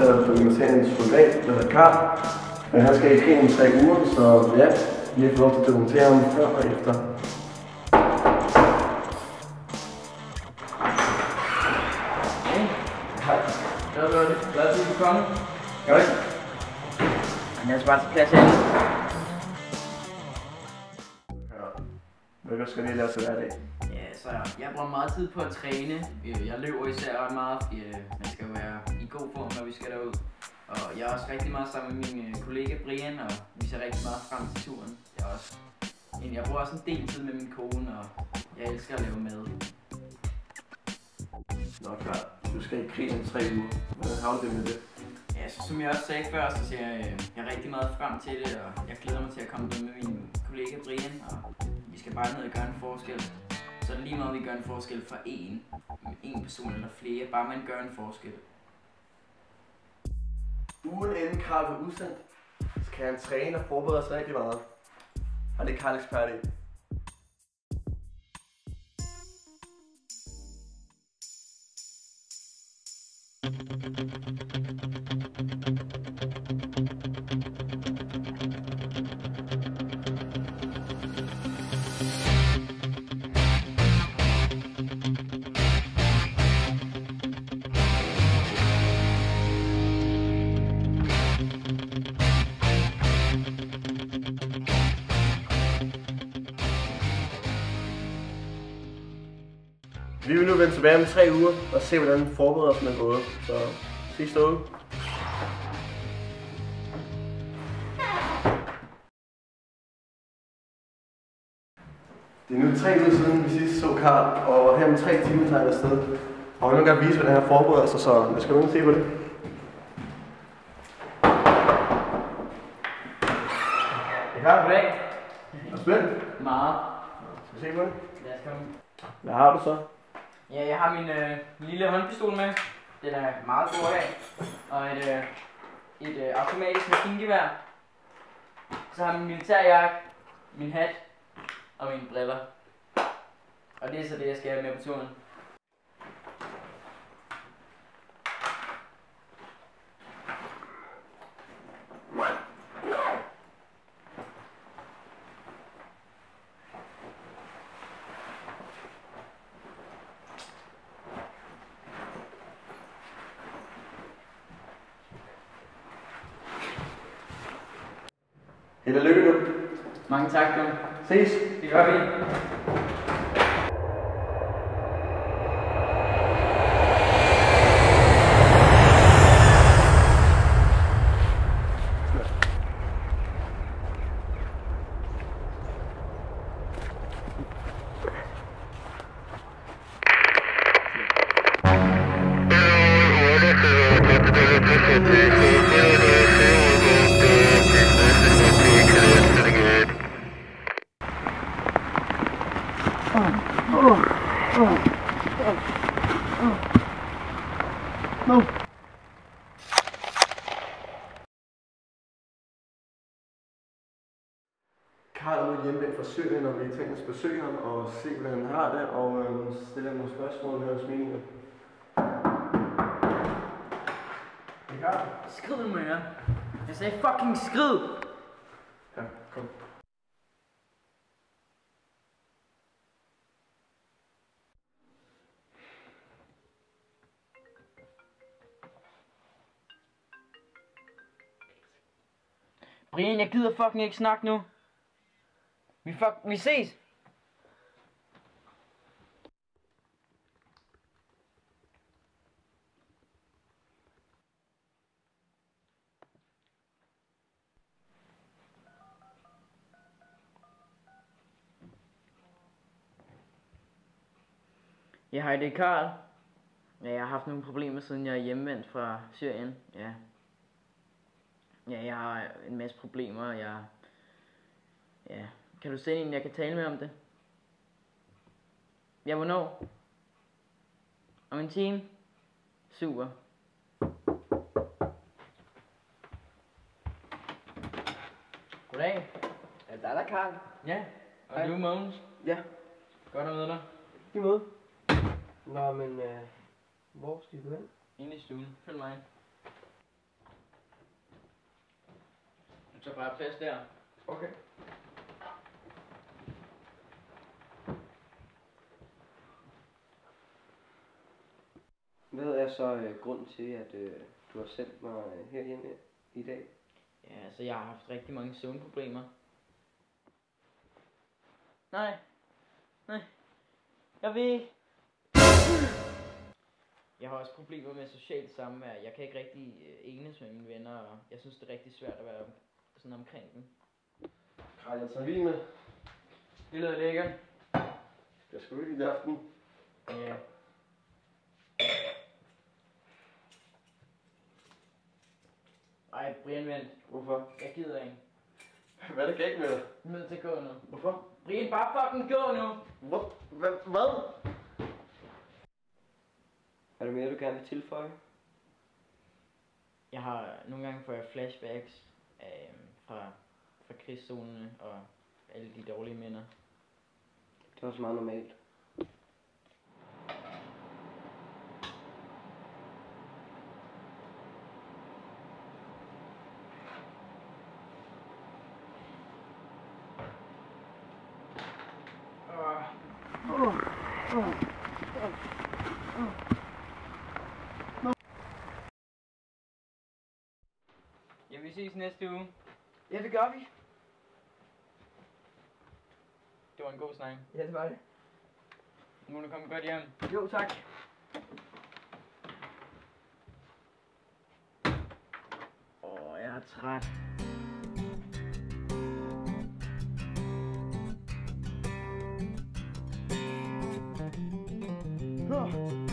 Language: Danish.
at invitere en soldat, der hedder Karl. Han skal i krigen i 3 uger, så ja, vi har fået lov til at dokumentere ham før og efter. Hej. Hej. Glad for det. Glad for, at du komme. Gør det. Jeg skal bare til plads herinde. Hvad skal lige lave til hverdag? Ja, så jeg bruger meget tid på at træne. Jeg løber især ret meget, fordi man skal være i god form, når vi skal derud. Og jeg er også rigtig meget sammen med min kollega Brian, og vi ser rigtig meget frem til turen. Jeg bruger også en del tid med min kone, og jeg elsker at lave mad. Nå klar, du skal i krigen i 3 uger. Hvordan har du det med det? Ja, så som jeg også sagde før, så ser jeg rigtig meget frem til det, og jeg glæder mig til at komme ned med min kollega Brian, og vi skal bare ned og gøre en forskel. Så er det lige meget, om vi gør en forskel for en person eller flere, bare man gør en forskel. Ugen inden Karl blev udsendt, skal han træne og forberede sig rigtig meget. Og det er Karl ekspert i. Vi vil nu vende tilbage om 3 uger og se, hvordan forberedelsen er gået. Så sidste uge. Det er nu 3 uger siden, vi sidst så Karl, og her om 3 timer tager jeg afsted. Og jeg vil gerne vise, hvordan han forbereder sig, så lad os gå ind og se på det. Karl, Goddag. er du spændt? Meget. Skal vi se på det? Lad os komme. Hvad har du så? Ja, jeg har min lille håndpistol med. Den er meget god af. Og et automatisk maskingevær. Så har jeg min militærjakke, min hat og mine briller. Og det er så det, jeg skal have med på turen. Held og lykke, du. Mange tak, Gunn. Ses. Det gør vi. No. Karl er nu hjemvendt fra Syrien, og vi har tænkt os at besøge ham og se, hvordan han har det, og stille ham nogle spørgsmål og høre hans meninger. Hey Karl. Skrid nu med jer. Jeg sagde fucking skrid! Ja, kom. Brian, jeg gider fucking ikke snakke nu. Vi ses! Ja, hej, det er Karl. Ja, jeg har haft nogle problemer, siden jeg er hjemvendt fra Syrien. Ja, jeg har en masse problemer. Ja, kan du se en, jeg kan tale med om det? Ja, hvornår? Om en time? Super. Goddag. Er det dig, der Karl? Ja, og Hej. du Mogens. Ja. Godt at møde dig. I måde. Nå, men hvor skal vi gå hen? Inde i stuen. Følg mig. Så bare plads der. Okay. Hvad er så grunden til, at du har sendt mig herhjemme i dag? Ja, altså jeg har haft rigtig mange søvnproblemer. Nej. Jeg vil ikke. Jeg har også problemer med socialt samvær. Jeg kan ikke rigtig enes med mine venner, og jeg synes det er rigtig svært at være sådan omkring dem. Karl, jeg tager vin med. Det lyder lækkert. Jeg skal ud i aften. Ja. Ej, Brian, vent. Hvorfor? Jeg gider ikke. Hvad er der galt med dig? Jeg er nødt til at gå nu. Hvorfor? Brian, bare fucking gå nu! Hvad? Er der mere, du gerne vil tilføje? Jeg har nogle gange får jeg flashbacks fra krigszonerne og alle de dårlige minder. Det er også meget normalt. Ja, vi ses næste uge. Ja, det gør vi. Det var en god snak. Ja, det var det. Nu må du komme godt hjem. Jo, tak. Jeg er træt. Nå.